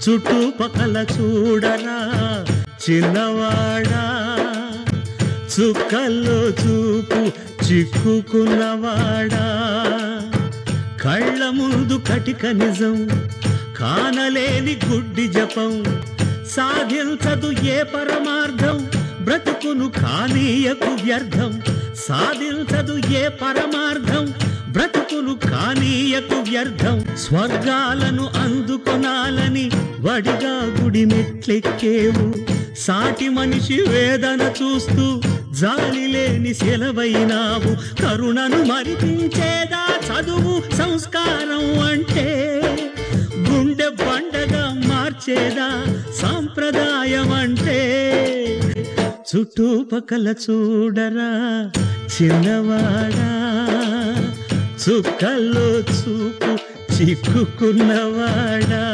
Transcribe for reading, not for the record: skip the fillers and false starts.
చుట్టుపక్కల చూడరా చిన్నవాడా, చుక్కల్లో చూపు చిక్కుకున్నవాడా. కళ్ళ ముందు కటిక నిజం, కానలేని గుడ్డి జపం, సాధించదు ఏ పరమార్థం, బ్రతుకును కానీయకు వ్యర్థం. సాధించదు ఏ పరమార్థం, బ్రతుకును కానీయకు వ్యర్థం. స్వర్గాలను అందుకొనాలని వడిగా గుడి మెట్లెక్కేవు, సాటి మనిషి వేదన చూస్తూ జాలి లేని సెలవైనావు. కరుణను మరిపించేదా చదువు సంస్కారం అంటే, గుండె బండగా మార్చేదా సాంప్రదాయం అంటే. చుట్టుపక్కల చూడరా చిన్నవాడా, చుక్కల్లో చూపు చిక్కుకున్నవాడా.